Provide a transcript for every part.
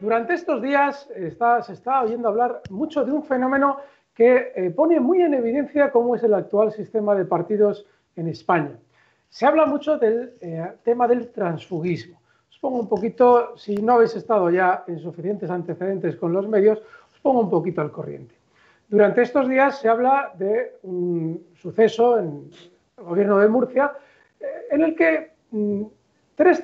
Durante estos días se está oyendo hablar mucho de un fenómeno que pone muy en evidencia cómo es el actual sistema de partidos en España. Se habla mucho del tema del transfugismo. Os pongo un poquito, si no habéis estado ya en suficientes antecedentes con los medios, os pongo un poquito al corriente. Durante estos días se habla de un suceso en el gobierno de Murcia en el que tres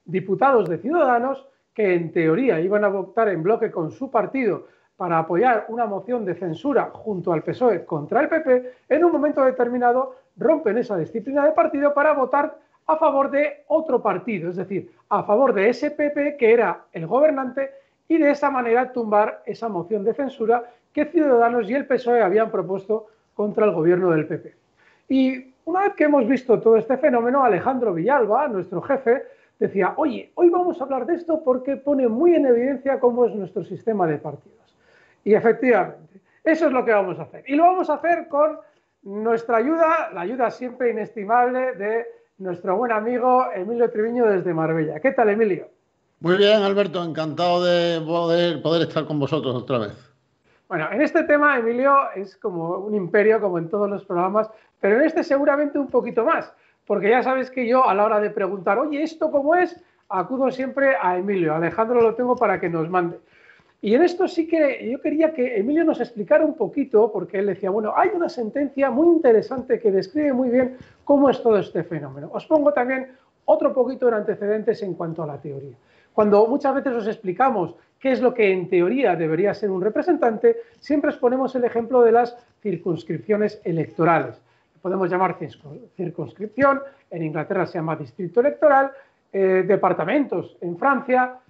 diputados de Ciudadanos que en teoría iban a votar en bloque con su partido para apoyar una moción de censura junto al PSOE contra el PP, en un momento determinado rompen esa disciplina de partido para votar a favor de otro partido, es decir, a favor de ese PP que era el gobernante, y de esa manera tumbar esa moción de censura que Ciudadanos y el PSOE habían propuesto contra el gobierno del PP. Y una vez que hemos visto todo este fenómeno, Alejandro Villalba, nuestro jefe, decía, oye, hoy vamos a hablar de esto porque pone muy en evidencia cómo es nuestro sistema de partidos. Y efectivamente, eso es lo que vamos a hacer. Y lo vamos a hacer con nuestra ayuda, la ayuda siempre inestimable de nuestro buen amigo Emilio Triviño desde Marbella. ¿Qué tal, Emilio? Muy bien, Alberto, encantado de poder estar con vosotros otra vez. Bueno, en este tema, Emilio, es como un imperio, como en todos los programas, pero en este seguramente un poquito más, porque ya sabes que yo a la hora de preguntar, oye, ¿esto cómo es?, acudo siempre a Emilio. Alejandro lo tengo para que nos mande. Y en esto sí que yo quería que Emilio nos explicara un poquito, porque él decía, bueno, hay una sentencia muy interesante que describe muy bien cómo es todo este fenómeno. Os pongo también otro poquito de antecedentes en cuanto a la teoría. Cuando muchas veces os explicamos qué es lo que en teoría debería ser un representante, siempre os ponemos el ejemplo de las circunscripciones electorales. Podemos llamar circunscripción, en Inglaterra se llama distrito electoral, departamentos en Francia,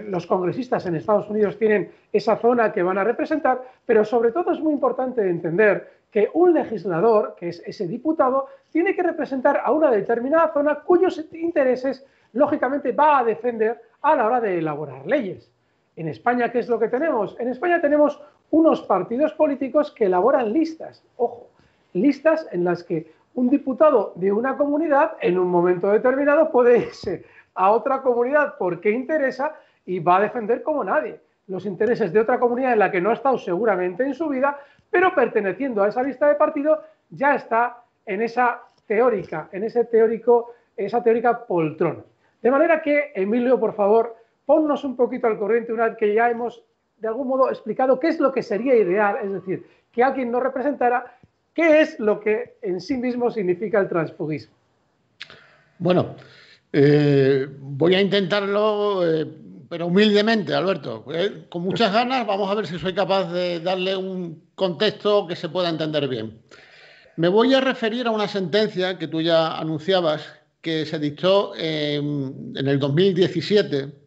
los congresistas en Estados Unidos tienen esa zona que van a representar, pero sobre todo es muy importante entender que un legislador, que es ese diputado, tiene que representar a una determinada zona cuyos intereses, lógicamente, va a defender a la hora de elaborar leyes. En España, ¿qué es lo que tenemos? En España tenemos unos partidos políticos que elaboran listas, ojo, listas en las que un diputado de una comunidad en un momento determinado puede irse a otra comunidad porque interesa y va a defender como nadie los intereses de otra comunidad en la que no ha estado seguramente en su vida, pero perteneciendo a esa lista de partido ya está en esa teórica poltrona. De manera que, Emilio, por favor, ponnos un poquito al corriente una vez que ya hemos, de algún modo, explicado qué es lo que sería ideal, es decir, que alguien nos representara, qué es lo que en sí mismo significa el transfugismo. Bueno, voy a intentarlo, pero humildemente, Alberto. Con muchas ganas, vamos a ver si soy capaz de darle un contexto que se pueda entender bien. Me voy a referir a una sentencia que tú ya anunciabas, que se dictó en el 2017.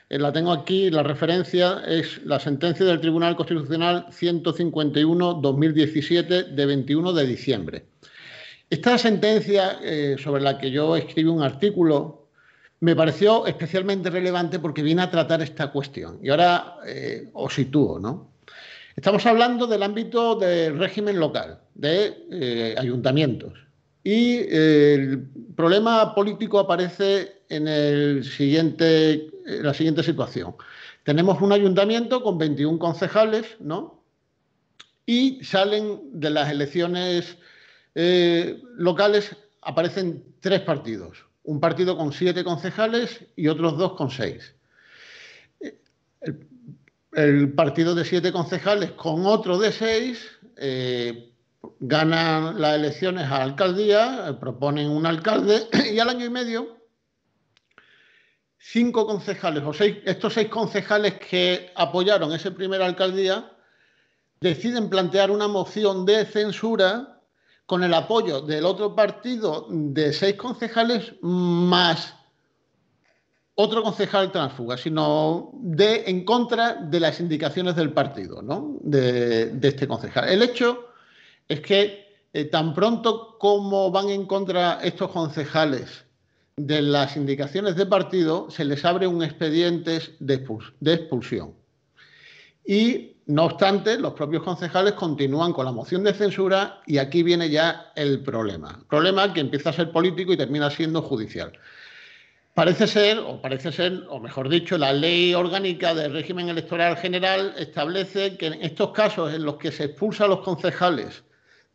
La tengo aquí, la referencia es la sentencia del Tribunal Constitucional 151-2017 de 21 de diciembre. Esta sentencia, sobre la que yo escribí un artículo, me pareció especialmente relevante porque viene a tratar esta cuestión. Y ahora os sitúo, ¿no? Estamos hablando del ámbito del régimen local, de ayuntamientos. Y el problema político aparece en la siguiente situación. Tenemos un ayuntamiento con 21 concejales, ¿no? Y salen de las elecciones locales, aparecen tres partidos. Un partido con 7 concejales y otros 2 con 6. El partido de 7 concejales con otro de 6 ganan las elecciones a alcaldía, proponen un alcalde y al año y medio 5 concejales o 6, estos 6 concejales que apoyaron esa primera alcaldía deciden plantear una moción de censura con el apoyo del otro partido de 6 concejales más otro concejal tránsfuga, sino en contra de las indicaciones del partido, ¿no? de este concejal. El hecho es que tan pronto como van en contra estos concejales de las indicaciones del partido, se les abre un expediente de expulsión. Y, no obstante, los propios concejales continúan con la moción de censura y aquí viene ya el problema. Problema que empieza a ser político y termina siendo judicial. Parece ser, o mejor dicho, la Ley Orgánica del Régimen Electoral General establece que en estos casos en los que se expulsa a los concejales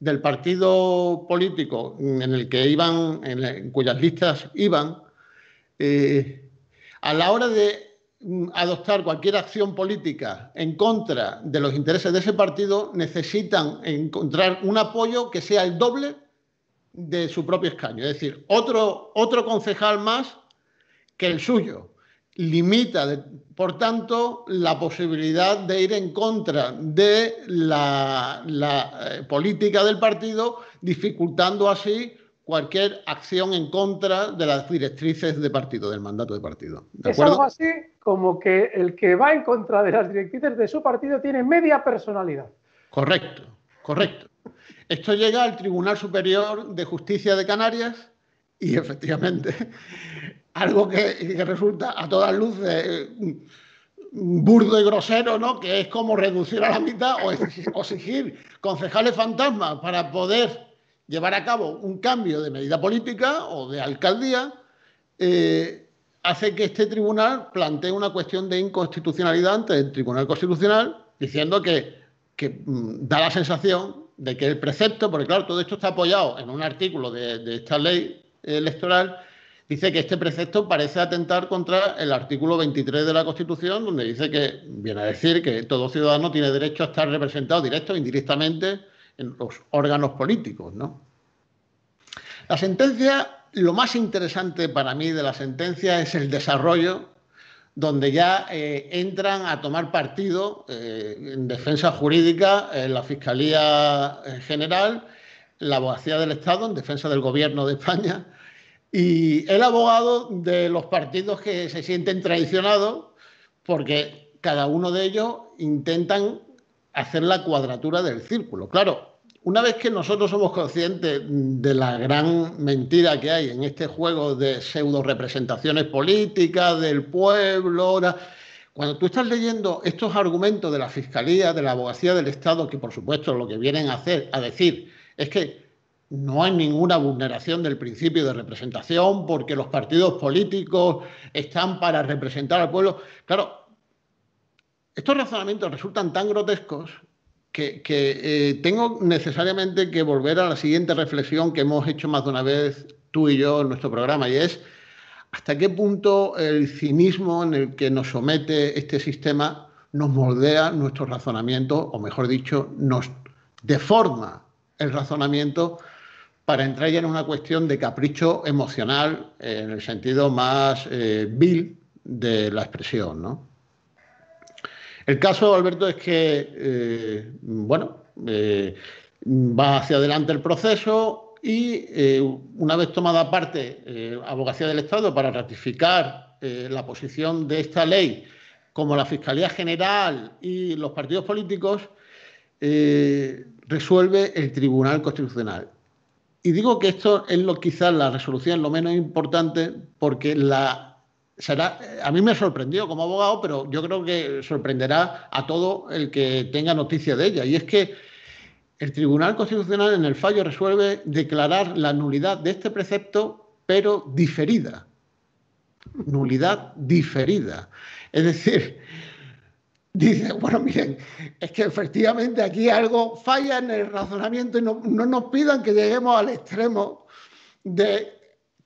del partido político en el que iban, en cuyas listas iban, a la hora de adoptar cualquier acción política en contra de los intereses de ese partido, necesitan encontrar un apoyo que sea el doble de su propio escaño. Es decir, otro concejal más que el suyo. Limita, por tanto, la posibilidad de ir en contra de la política del partido, dificultando así cualquier acción en contra de las directrices de partido, del mandato de partido. ¿De acuerdo? Es algo así como que el que va en contra de las directrices de su partido tiene media personalidad. Correcto, correcto. Esto llega al Tribunal Superior de Justicia de Canarias y efectivamente algo que resulta a todas luces burdo y grosero, ¿no? Que es como reducir a la mitad o exigir concejales fantasmas para poder llevar a cabo un cambio de medida política o de alcaldía, hace que este tribunal plantee una cuestión de inconstitucionalidad ante el Tribunal Constitucional, diciendo que da la sensación de que el precepto, porque claro, todo esto está apoyado en un artículo de esta ley electoral, dice que este precepto parece atentar contra el artículo 23 de la Constitución, donde dice que, viene a decir que todo ciudadano tiene derecho a estar representado directo o indirectamente en los órganos políticos, ¿no? La sentencia, lo más interesante para mí de la sentencia es el desarrollo, donde ya entran a tomar partido en defensa jurídica la Fiscalía General, la Abogacía del Estado en defensa del Gobierno de España y el abogado de los partidos que se sienten traicionados porque cada uno de ellos intentan hacer la cuadratura del círculo. Claro, una vez que nosotros somos conscientes de la gran mentira que hay en este juego de pseudo representaciones políticas del pueblo, cuando tú estás leyendo estos argumentos de la Fiscalía, de la Abogacía del Estado, que por supuesto lo que vienen a decir es que no hay ninguna vulneración del principio de representación porque los partidos políticos están para representar al pueblo. Claro, estos razonamientos resultan tan grotescos que tengo necesariamente que volver a la siguiente reflexión que hemos hecho más de una vez tú y yo en nuestro programa, y es hasta qué punto el cinismo en el que nos somete este sistema nos moldea nuestro razonamiento, o mejor dicho, nos deforma el razonamiento para entrar ya en una cuestión de capricho emocional en el sentido más vil de la expresión, ¿no? El caso, Alberto, es que, va hacia adelante el proceso y una vez tomada parte Abogacía del Estado para ratificar la posición de esta ley, como la Fiscalía General y los partidos políticos, resuelve el Tribunal Constitucional. Y digo que esto es quizás la resolución lo menos importante porque a mí me sorprendió como abogado, pero yo creo que sorprenderá a todo el que tenga noticia de ella. Y es que el Tribunal Constitucional en el fallo resuelve declarar la nulidad de este precepto, pero diferida. Nulidad diferida. Es decir, dice, bueno, miren, es que efectivamente aquí algo falla en el razonamiento y no nos pidan que lleguemos al extremo de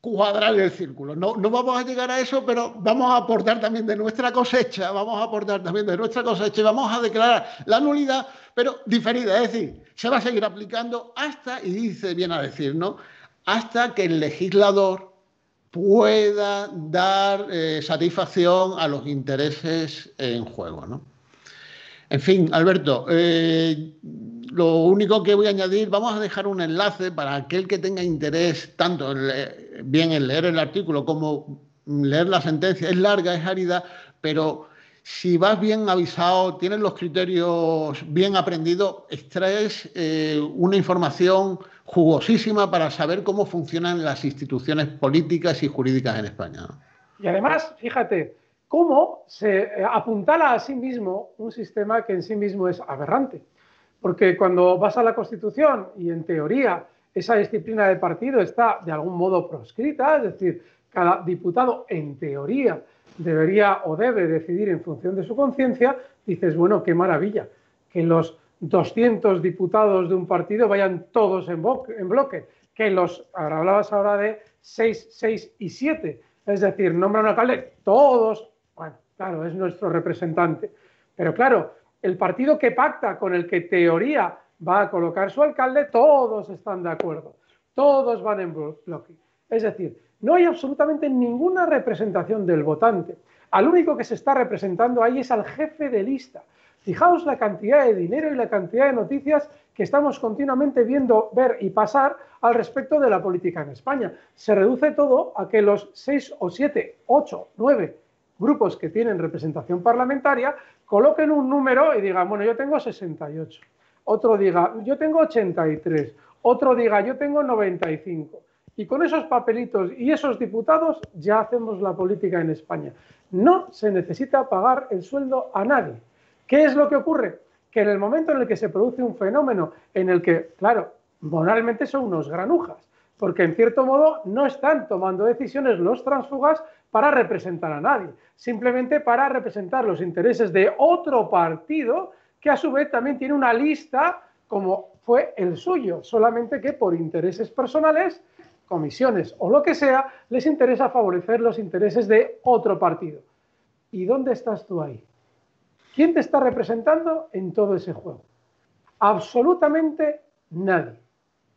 cuadrar el círculo. No vamos a llegar a eso, pero vamos a aportar también de nuestra cosecha, y vamos a declarar la nulidad, pero diferida, es decir, se va a seguir aplicando hasta, y dice, viene a decir, ¿no?, hasta que el legislador pueda dar satisfacción a los intereses en juego, ¿no? En fin, Alberto, lo único que voy a añadir, vamos a dejar un enlace para aquel que tenga interés tanto en leer el artículo como leer la sentencia. Es larga, es árida, pero si vas bien avisado, tienes los criterios bien aprendidos, extraes una información jugosísima para saber cómo funcionan las instituciones políticas y jurídicas en España, ¿no? Y además, fíjate, cómo se apuntala a sí mismo un sistema que en sí mismo es aberrante. Porque cuando vas a la Constitución y en teoría esa disciplina de partido está de algún modo proscrita, es decir, cada diputado, en teoría, debería o debe decidir en función de su conciencia, dices, bueno, qué maravilla, que los 200 diputados de un partido vayan todos en bloque, que ahora hablabas ahora de 6 y 7, es decir, nombran un alcalde, todos, bueno, claro, es nuestro representante, pero claro, el partido que pacta con el que teoría va a colocar su alcalde, todos están de acuerdo, todos van en bloque, es decir, no hay absolutamente ninguna representación del votante, al único que se está representando ahí es al jefe de lista. Fijaos la cantidad de dinero y la cantidad de noticias que estamos continuamente viendo, ver y pasar al respecto de la política en España. Se reduce todo a que los 6 o 7, 8, 9 grupos que tienen representación parlamentaria coloquen un número y digan, bueno, yo tengo 68, otro diga, yo tengo 83, otro diga, yo tengo 95. Y con esos papelitos y esos diputados ya hacemos la política en España. No se necesita pagar el sueldo a nadie. ¿Qué es lo que ocurre? Que en el momento en el que se produce un fenómeno en el que, claro, moralmente son unos granujas, porque en cierto modo no están tomando decisiones los tránsfugas para representar a nadie, simplemente para representar los intereses de otro partido que a su vez también tiene una lista como fue el suyo, solamente que por intereses personales, comisiones o lo que sea, les interesa favorecer los intereses de otro partido. ¿Y dónde estás tú ahí? ¿Quién te está representando en todo ese juego? Absolutamente nadie.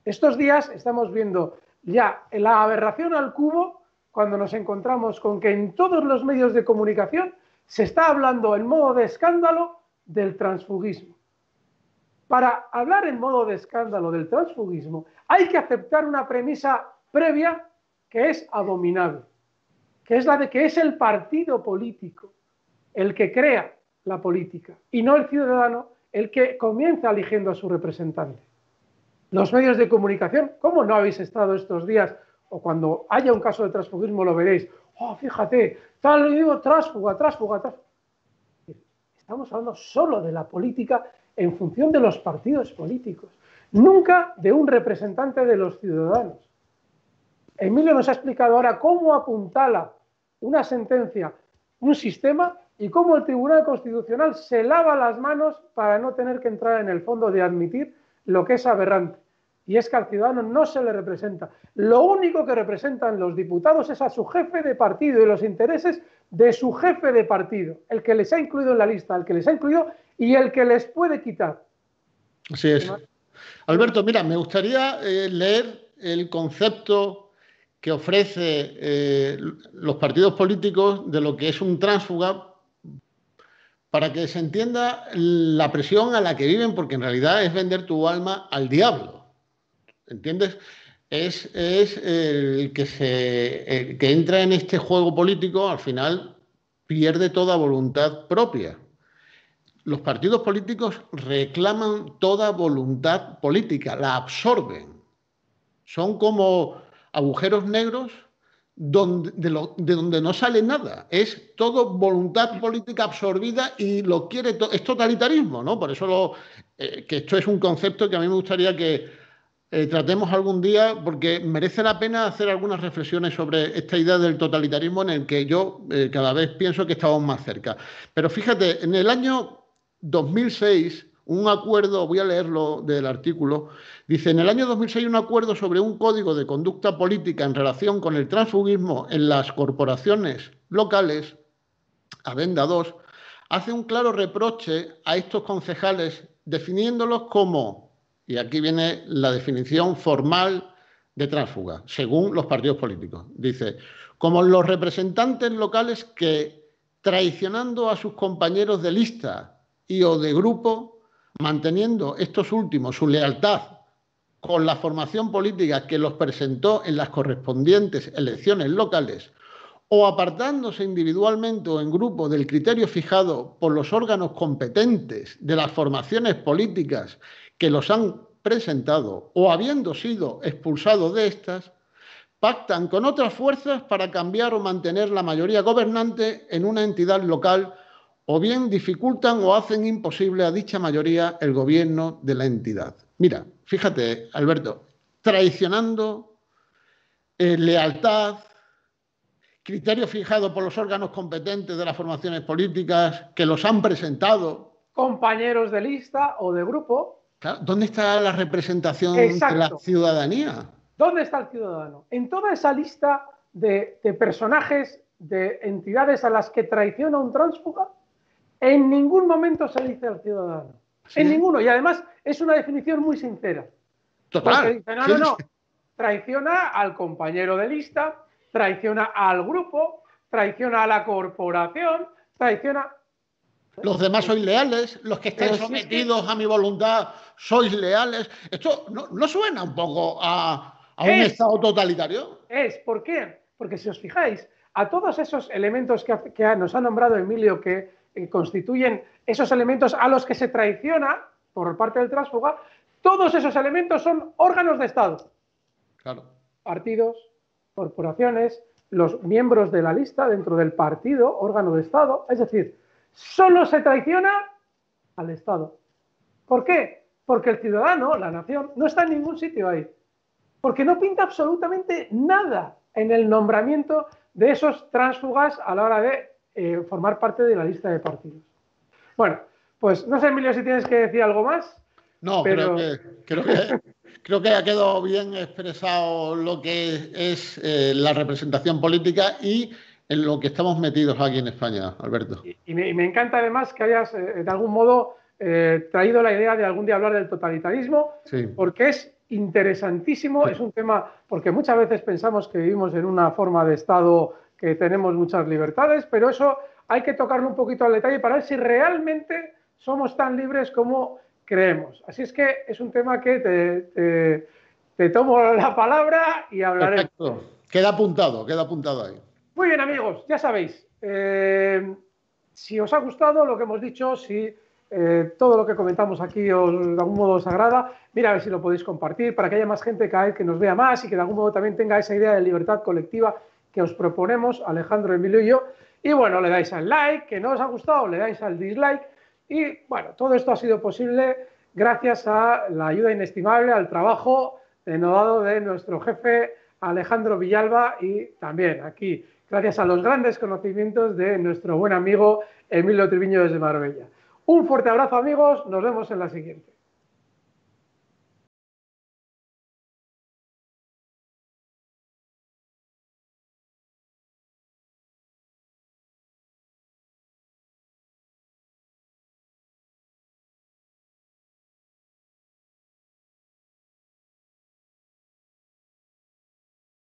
Estos días estamos viendo ya la aberración al cubo cuando nos encontramos con que en todos los medios de comunicación se está hablando en modo de escándalo del transfugismo. Para hablar en modo de escándalo del transfugismo hay que aceptar una premisa previa que es abominable, que es la de que es el partido político el que crea la política y no el ciudadano el que comienza eligiendo a su representante. Los medios de comunicación, ¿cómo no habéis estado estos días? O cuando haya un caso de transfugismo lo veréis. Oh, fíjate, tal digo, tránsfuga. Estamos hablando solo de la política en función de los partidos políticos, nunca de un representante de los ciudadanos. Emilio nos ha explicado ahora cómo apuntala una sentencia, un sistema, y cómo el Tribunal Constitucional se lava las manos para no tener que entrar en el fondo de admitir lo que es aberrante. Y es que al ciudadano no se le representa. Lo único que representan los diputados es a su jefe de partido y los intereses de su jefe de partido, el que les ha incluido en la lista, el que les ha incluido y el que les puede quitar. Así es. Alberto, mira, me gustaría leer el concepto que ofrece los partidos políticos de lo que es un tránsfuga para que se entienda la presión a la que viven, porque en realidad es vender tu alma al diablo. ¿Entiendes? Es el que entra en este juego político, al final pierde toda voluntad propia. Los partidos políticos reclaman toda voluntad política, la absorben. Son como agujeros negros de donde no sale nada. Es todo voluntad política absorbida y lo quiere todo. Es totalitarismo, ¿no? Por eso que esto es un concepto que a mí me gustaría que tratemos algún día, porque merece la pena hacer algunas reflexiones sobre esta idea del totalitarismo en el que yo cada vez pienso que estamos más cerca. Pero fíjate, en el año 2006, un acuerdo, voy a leerlo del artículo, dice, en el año 2006 un acuerdo sobre un código de conducta política en relación con el transfugismo en las corporaciones locales, Adenda 2, hace un claro reproche a estos concejales definiéndolos como, y aquí viene la definición formal de tránsfuga, según los partidos políticos, dice, como los representantes locales que, traicionando a sus compañeros de lista y o de grupo, manteniendo estos últimos su lealtad con la formación política que los presentó en las correspondientes elecciones locales o apartándose individualmente o en grupo del criterio fijado por los órganos competentes de las formaciones políticas que los han presentado o habiendo sido expulsados de estas, pactan con otras fuerzas para cambiar o mantener la mayoría gobernante en una entidad local o bien dificultan o hacen imposible a dicha mayoría el gobierno de la entidad. Mira, fíjate, Alberto, traicionando lealtad, criterio fijado por los órganos competentes de las formaciones políticas que los han presentado. Compañeros de lista o de grupo. Claro, ¿dónde está la representación de la Exacto. ciudadanía? ¿Dónde está el ciudadano? En toda esa lista de personajes, de entidades a las que traiciona un tránsfuga, en ningún momento se dice al ciudadano. Sí. En ninguno. Y además es una definición muy sincera. Total. Porque dice, no, Sí. no, no. Traiciona al compañero de lista, traiciona al grupo, traiciona a la corporación, traiciona... Los demás sois leales, los que estáis sometidos a mi voluntad sois leales. ¿Esto no suena un poco a un Estado totalitario? ¿Por qué? Porque si os fijáis, a todos esos elementos que nos ha nombrado Emilio, que constituyen esos elementos a los que se traiciona por parte del tránsfuga, todos esos elementos son órganos de Estado. Claro. Partidos, corporaciones, los miembros de la lista dentro del partido, órgano de Estado, es decir, solo se traiciona al Estado. ¿Por qué? Porque el ciudadano, la nación, no está en ningún sitio ahí. Porque no pinta absolutamente nada en el nombramiento de esos tránsfugas a la hora de formar parte de la lista de partidos. Bueno, pues no sé, Emilio, si tienes que decir algo más. No, pero... creo que ha quedado bien expresado lo que es la representación política y en lo que estamos metidos aquí en España, Alberto. Y me encanta además que hayas de algún modo traído la idea de algún día hablar del totalitarismo, sí, porque es interesantísimo, sí, es un tema, porque muchas veces pensamos que vivimos en una forma de Estado que tenemos muchas libertades, pero eso hay que tocarlo un poquito al detalle para ver si realmente somos tan libres como creemos. Así es que es un tema que te tomo la palabra y hablaremos. Perfecto. Queda apuntado ahí. Muy bien, amigos, ya sabéis, si os ha gustado lo que hemos dicho, si todo lo que comentamos aquí de algún modo os agrada, mira a ver si lo podéis compartir para que haya más gente cada vez que nos vea más y que de algún modo también tenga esa idea de libertad colectiva que os proponemos, Alejandro, Emilio y yo. Y bueno, le dais al like, que no os ha gustado, le dais al dislike. Y bueno, todo esto ha sido posible gracias a la ayuda inestimable, al trabajo denodado de nuestro jefe Alejandro Villalba y también aquí, gracias a los grandes conocimientos de nuestro buen amigo Emilio Triviño desde Marbella. Un fuerte abrazo, amigos, nos vemos en la siguiente.